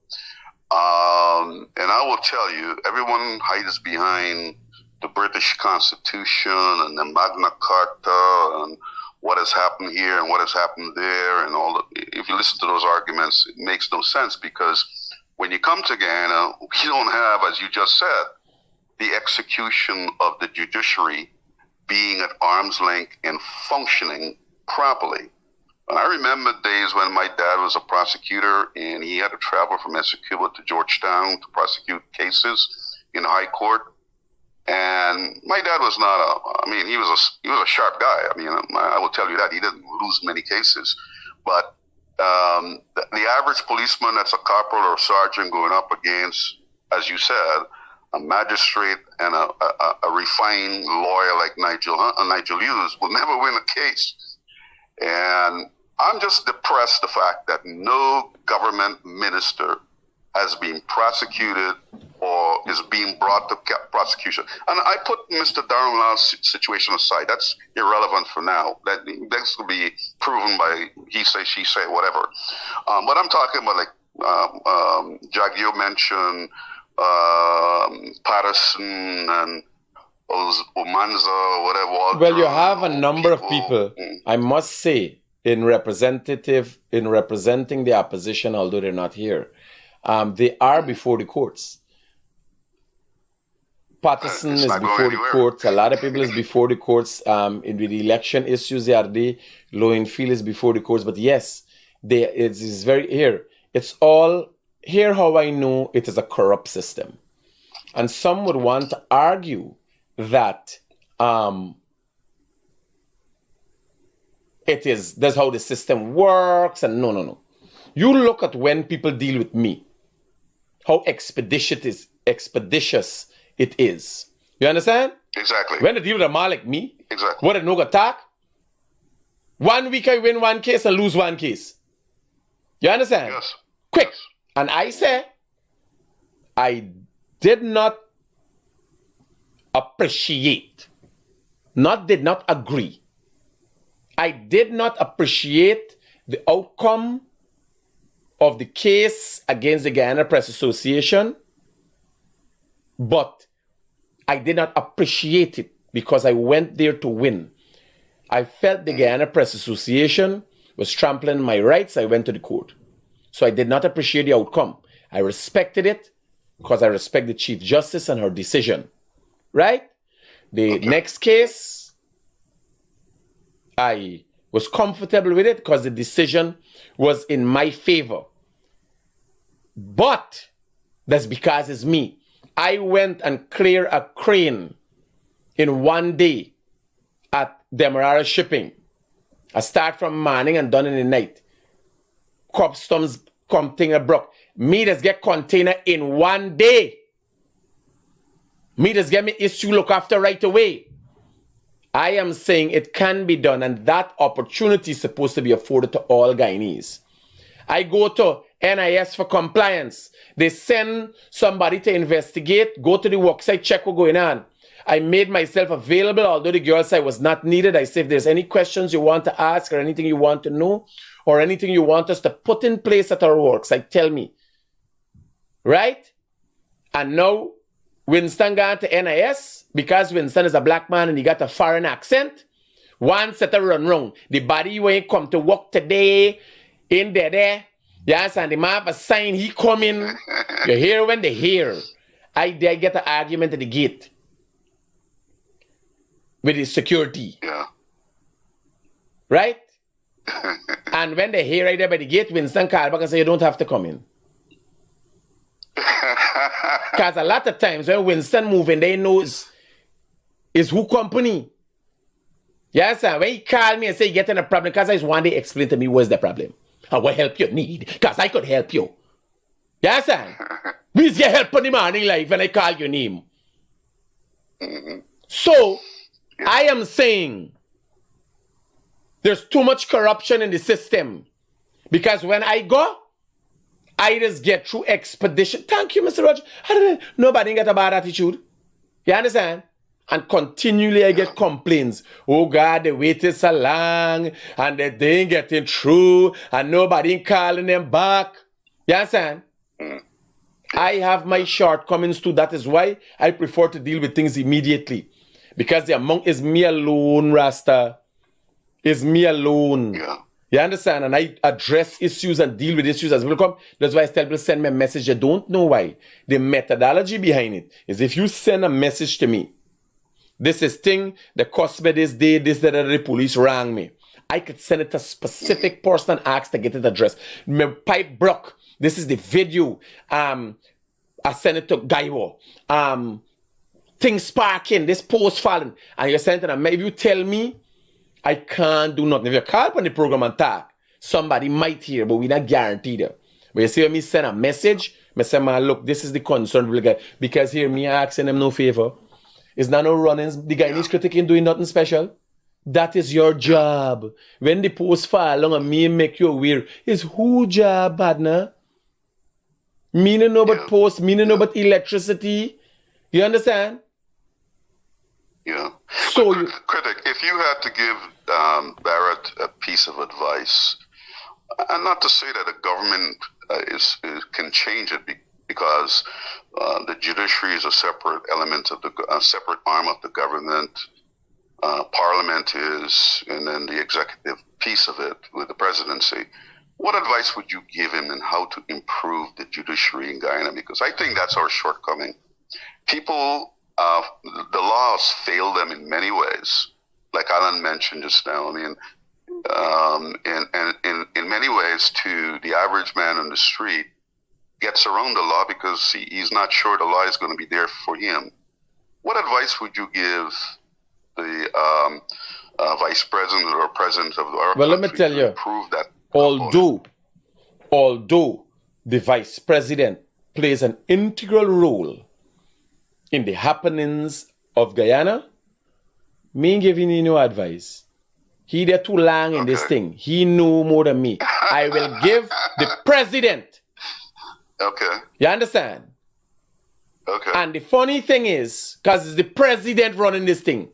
S5: And I will tell you, everyone hides behind the British Constitution and the Magna Carta and what has happened here and what has happened there and all. If you listen to those arguments, it makes no sense because when you come to Guyana, we don't have, as you just said, the execution of the judiciary being at arm's length and functioning properly. And I remember days when my dad was a prosecutor and he had to travel from Essequibo to Georgetown to prosecute cases in the high court. And my dad was he was a sharp guy. I mean, I will tell you that he didn't lose many cases, but the average policeman that's a corporal or sergeant going up against, as you said, a magistrate and a refined lawyer like Nigel Hughes will never win a case. And I'm just depressed the fact that no government minister has been prosecuted or is being brought to prosecution. And I put Mr. Dharamlal's situation aside. That's irrelevant for now. That's going to be proven by he say, she say, whatever. But I'm talking about like Jagio mentioned, Patterson and Omanza, whatever. Walter,
S1: well, you have a number of people, I must say, in representing the opposition, although they're not here. They are before the courts. Patterson is before the courts. A lot of people is before the courts. In the election issues, they are there. Lowenfield is before the courts. But yes, it is very here. It's all here. How I know it is a corrupt system, and some would want to argue that that's how the system works, and no. You look at when people deal with me, how expeditious it is. You understand?
S5: Exactly.
S1: When they deal with a man like me,
S5: Exactly.
S1: what a no attack. 1 week I win one case and lose one case. You understand?
S5: Yes.
S1: Quick.
S5: Yes.
S1: And I say, I did not appreciate, did not agree. I did not appreciate the outcome of the case against the Guyana Press Association, but I did not appreciate it because I went there to win. I felt the Guyana Press Association was trampling my rights. I went to the court. So I did not appreciate the outcome. I respected it because I respect the Chief Justice and her decision. Right? The next case, I was comfortable with it because the decision was in my favor. But that's because it's me. I went and cleared a crane in 1 day at Demerara Shipping. I start from morning and done in the night. Customs container broke. Me just get container in 1 day. Me just get me issue look after right away. I am saying it can be done, and that opportunity is supposed to be afforded to all Guyanese. I go to NIS for compliance. They send somebody to investigate, go to the worksite, check what's going on. I made myself available, although the girl said I was not needed. I said, if there's any questions you want to ask or anything you want to know or anything you want us to put in place at our worksite, tell me. Right? And now Winston got to NIS because Winston is a black man and he got a foreign accent. One set of run wrong. The body you ain't come to work today, in there. Yes, and the man have a sign he coming. You hear when they hear. I get an argument at the gate with the security.
S5: Yeah.
S1: Right? And when they hear right there by the gate, Winston call back and say, you don't have to come in. Because a lot of times when Winston moving, they know is who company. Yes, sir. When he call me and say, getting a problem, because I just want to explain to me what's the problem. And what help you need. Because I could help you. Yes, sir. We get help on the morning life when I call your name. So, I am saying there's too much corruption in the system. Because when I go, I just get through expedition. Thank you, Mr. Roger. Nobody get a bad attitude. You understand? And continually I get complaints. Oh God, the wait is so long and they ain't getting through and nobody calling them back. You understand? I have my shortcomings too. That is why I prefer to deal with things immediately. Because the amount is me alone, Rasta. It's me alone.
S5: Yeah.
S1: You understand? And I address issues and deal with issues as people come. That's why I tell people send me a message. You don't know why. The methodology behind it is if you send a message to me, this is thing, the customer this day, this, that, the police rang me. I could send it to a specific person and ask to get it addressed. My pipe broke. This is the video. I send it to Gaiwo. Things sparking, this post falling. And you send it to them. If you tell me, I can't do nothing. If you call on the program and talk, somebody might hear, but we're not guaranteed it. But you see when me send a message, I say, man, look, this is the concern. Because here me asking them no favor. It's not no runnings. The Guyanese Critic ain't doing nothing special. That is your job. When the post fall along and me make you aware, it's who job, partner? Me no know about post, me no know about electricity. You understand?
S5: Yeah.
S1: So
S5: Critic, if you had to give Barrett a piece of advice, and not to say that the government can change it because the judiciary is a separate element of a separate arm of the government. Parliament is, and then the executive piece of it with the presidency. What advice would you give him on how to improve the judiciary in Guyana? Because I think that's our shortcoming. People, the laws fail them in many ways, like Alan mentioned just now. I mean, in many ways, to the average man on the street, gets around the law because he's not sure the law is going to be there for him what advice would you give the vice president or president of our
S1: Well, let me
S5: country
S1: tell
S5: to
S1: you,
S5: improve that component?
S1: although the vice president plays an integral role in the happenings of Guyana, me ain't giving you no advice. He there too long in this thing. He know more than me. I will give the president.
S5: Okay.
S1: You understand?
S5: Okay.
S1: And the funny thing is, because it's the president running this thing,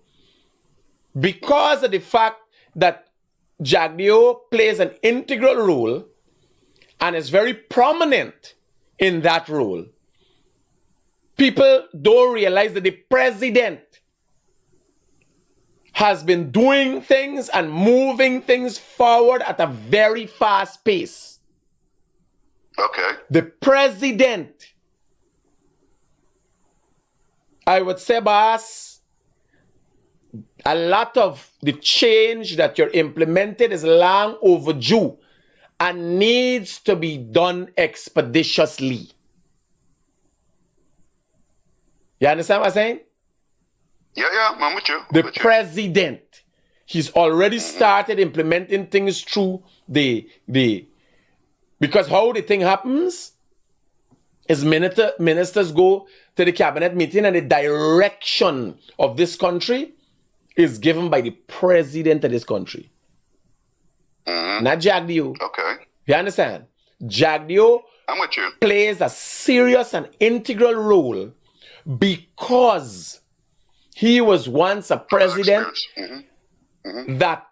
S1: because of the fact that Jagdeo plays an integral role and is very prominent in that role, people don't realize that the president has been doing things and moving things forward at a very fast pace.
S5: Okay.
S1: The president, I would say, boss, a lot of the change that you're implemented is long overdue and needs to be done expeditiously. You understand what I'm saying?
S5: Yeah, I'm with you.
S1: The president, he's already started implementing things through because how the thing happens is ministers go to the cabinet meeting and the direction of this country is given by the president of this country. Not Jagdeo.
S5: Okay.
S1: You understand? Jagdeo
S5: I'm with you.
S1: plays a serious and integral role because he was once a president that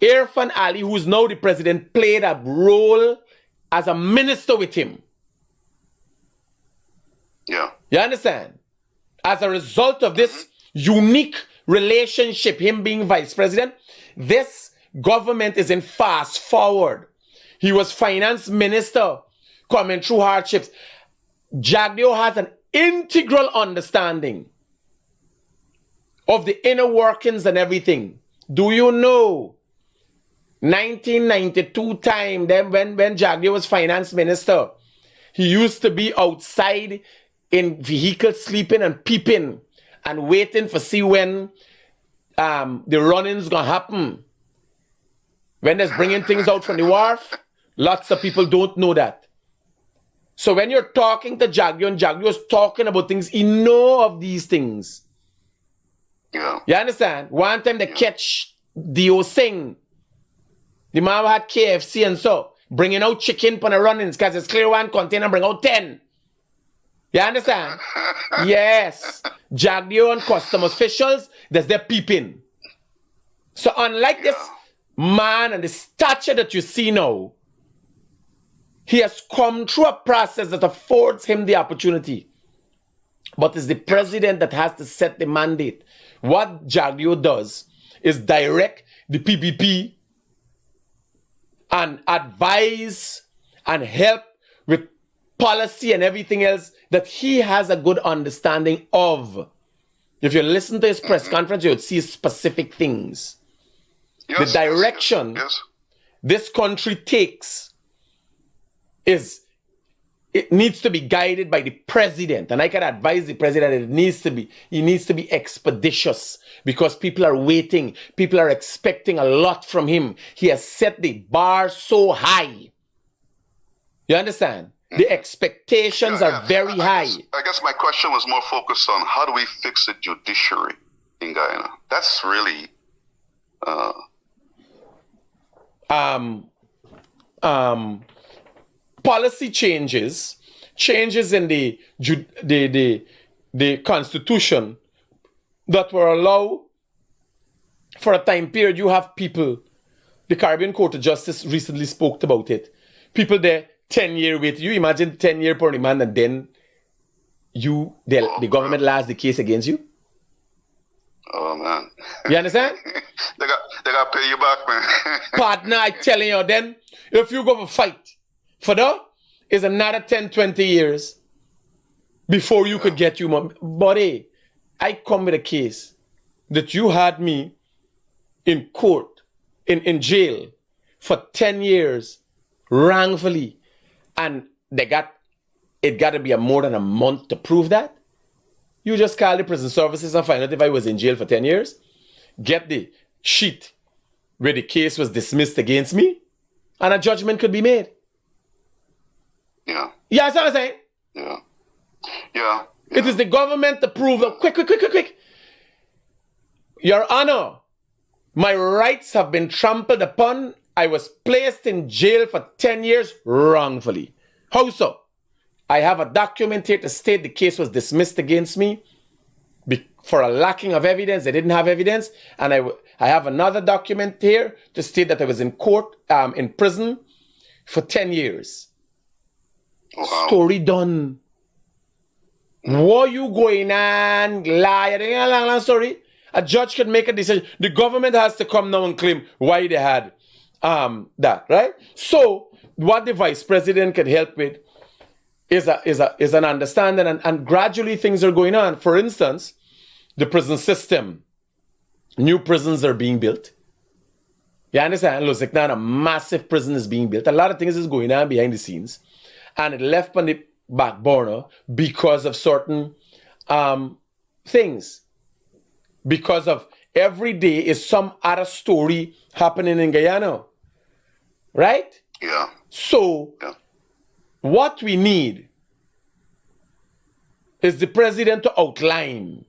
S1: Irfan Ali, who's now the president, played a role as a minister with him.
S5: Yeah.
S1: You understand? As a result of this unique relationship, him being vice president, this government is in fast forward. He was finance minister coming through hardships. Jagdeo has an integral understanding of the inner workings and everything. Do you know 1992 time, then when Jagdeo was finance minister, he used to be outside in vehicles sleeping and peeping and waiting for see when the running's gonna happen. When there's bringing things out from the wharf, lots of people don't know that. So when you're talking to Jagdeo and Jagdeo's talking about things, he know of these things.
S5: Yeah.
S1: You understand? One time they catch Dio Singh. The man had KFC and so bringing out chicken for the runnings because it's clear one container bring out 10. You understand? Yes. Jagdeo and customs officials, there's their peeping. So unlike this man and the stature that you see now, he has come through a process that affords him the opportunity. But it's the president that has to set the mandate. What Jagdeo does is direct the PPP and advise and help with policy and everything else that he has a good understanding of. If you listen to his press conference, you would see specific things.
S5: Yes,
S1: the direction
S5: yes.
S1: this country takes it needs to be guided by the president. And I can advise the president that he needs to be expeditious because people are waiting. People are expecting a lot from him. He has set the bar so high. You understand? The expectations are very high.
S5: I guess my question was more focused on how do we fix the judiciary in Guyana? That's really
S1: policy changes in the constitution that will allow for a time period. You have people, the Caribbean Court of Justice recently spoke about it. People there 10-year wait. You imagine 10-year per remand and then the government lasts the case against you?
S5: Oh man.
S1: You understand?
S5: they got to pay you back, man.
S1: Partner, I telling you, then if you go for fight for that, it's another 10, 20 years before you could get you money. Buddy, I come with a case that you had me in court, in jail for 10 years wrongfully, and it got to be more than a month to prove that. You just call the prison services and find out if I was in jail for 10 years. Get the sheet where the case was dismissed against me, and a judgment could be made.
S5: Yeah.
S1: Yeah, that's what I'm saying.
S5: Yeah. Yeah.
S1: It is the government to prove that. Quick. Your Honor, my rights have been trampled upon. I was placed in jail for 10 years wrongfully. How so? I have a document here to state the case was dismissed against me for a lacking of evidence. They didn't have evidence. And I have another document here to state that I was in court, in prison for 10 years.
S5: Wow.
S1: Story done. What you going on? Long story. A judge can make a decision. The government has to come now and claim why they had that, right? So what the vice president can help with is an understanding, and gradually things are going on. For instance, the prison system, new prisons are being built. You understand? Looks like now a massive prison is being built. A lot of things is going on behind the scenes, and it left on the back burner because of certain things. Because of every day is some other story happening in Guyana, right?
S5: Yeah.
S1: So what we need is the president to outline.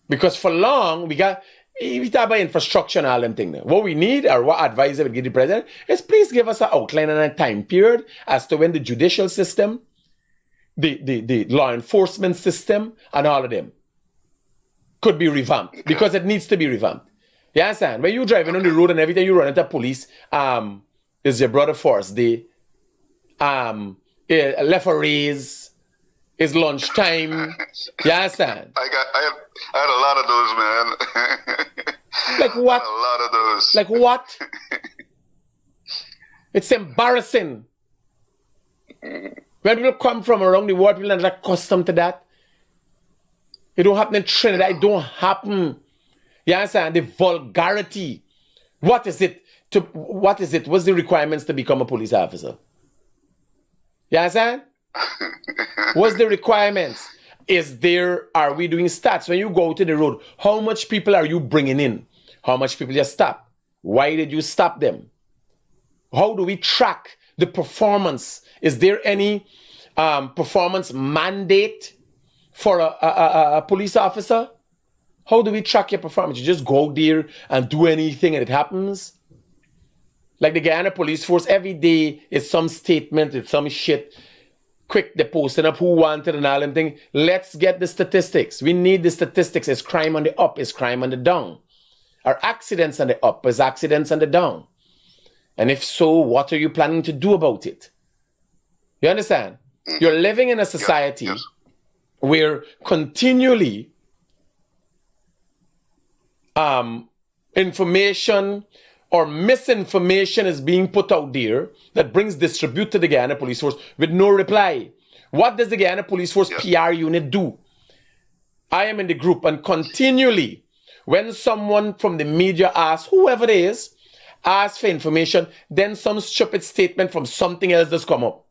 S1: Because for long, we talk about infrastructure and all them things. What we need, or what advice I would give the president, is please give us an outline and a time period as to when the judicial system, the law enforcement system, and all of them could be revamped, because it needs to be revamped. You understand? When you're driving on the road and every time you run into police, is your brother Forrest Day, left a raise, it's lunchtime. You understand?
S5: I had a lot of those, man.
S1: Like what?
S5: A lot of those.
S1: Like what? It's embarrassing. When people come from around the world, people are not accustomed to that. It don't happen in Trinidad. It don't happen. You understand? The vulgarity. What is it? What's the requirements to become a police officer? You understand? What's the requirements? Are we doing stats? When you go to the road, how much people are you bringing in? How much people you stop? Why did you stop them? How do we track the performance? Is there any performance mandate for a police officer? How do we track your performance? You just go there and do anything and it happens? Like the Guyana Police Force, every day is some statement, it's some shit. Quick, they're posting up who wanted and all them thing. Let's get the statistics. We need the statistics. Is crime on the up? Is crime on the down? Are accidents on the up? Is accidents on the down? And if so, what are you planning to do about it? You understand? You're living in a society where continually information or misinformation is being put out there that brings distribute to the Guyana Police Force with no reply. What does the Guyana Police Force PR unit do? I am in the group, and continually, when someone from the media asks, whoever it is, asks for information, then some stupid statement from something else does come up.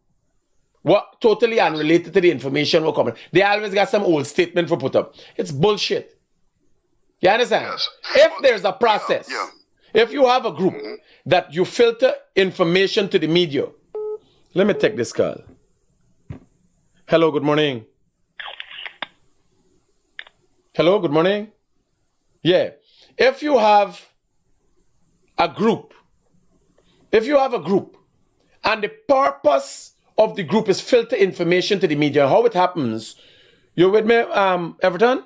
S1: What totally unrelated to the information will come up. They always got some old statement for put up. It's bullshit. You understand?
S5: Yes.
S1: If there's a process, if you have a group that you filter information to the media. Let me take this call. Hello, good morning. Hello, good morning. Yeah. If you have a group, and the purpose of the group is filter information to the media, how it happens, you with me, Everton?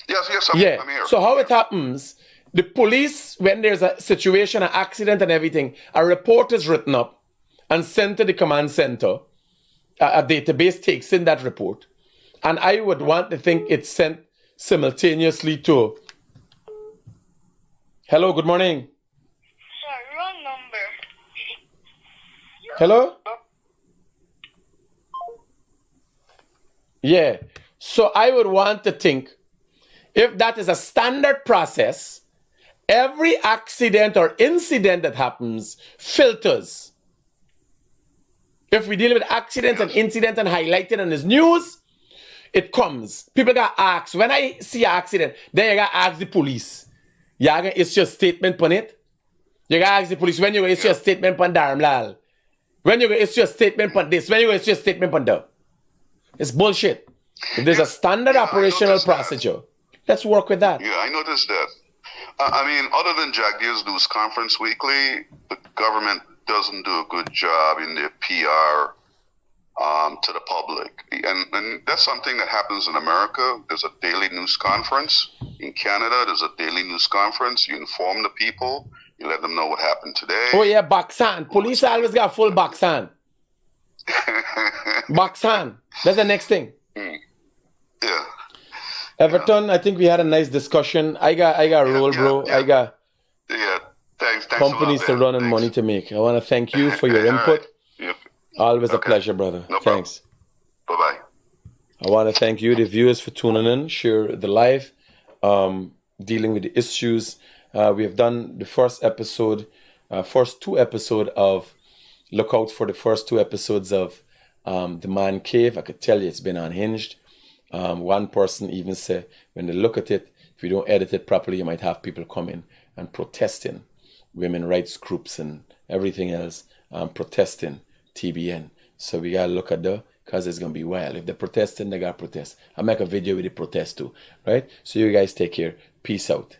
S5: Yes, I'm here.
S1: So how it happens, the police, when there's a situation, an accident and everything, a report is written up and sent to the command center. A database takes in that report. And I would want to think it's sent simultaneously to... Hello, good morning.
S6: Sorry, wrong number.
S1: Hello? Yeah. So I would want to think, if that is a standard process, every accident or incident that happens filters. If we deal with accidents and incidents and highlighted on this news, it comes. People got asked. When I see an accident, then you got to ask the police. You got to issue a statement on it. You got to ask the police when you issue a statement on Dharamlal. When you issue a statement on this. When you issue a statement on that. It's bullshit. If there's a standard operational procedure, let's work with that.
S5: Yeah, I noticed that. I mean, other than Jack Deere's news conference weekly, the government doesn't do a good job in their PR to the public. And that's something that happens in America. There's a daily news conference. In Canada, there's a daily news conference. You inform the people. You let them know what happened today.
S1: Oh, yeah, Baksan. Police always got full Baksan. Baksan. That's the next thing.
S5: Yeah.
S1: Everton, I think we had a nice discussion. I got roll, bro.
S5: Yeah.
S1: I got
S5: Thanks
S1: companies to run and money to make. I want to thank you for your input.
S5: Right.
S1: Always a pleasure, brother.
S5: No
S1: Thanks.
S5: Bye-bye.
S1: I want to thank you, the viewers, for tuning in. Share the live, dealing with the issues. We have done the first two episodes of, look out for the first 2 episodes of The Man Cave. I could tell you it's been unhinged. One person even said, when they look at it, if you don't edit it properly, you might have people coming and protesting, women rights groups and everything else, protesting TBN. So we gotta look at that, because it's gonna be wild. If they're protesting, they gotta protest. I'll make a video with the protest too, right? So you guys take care. Peace out.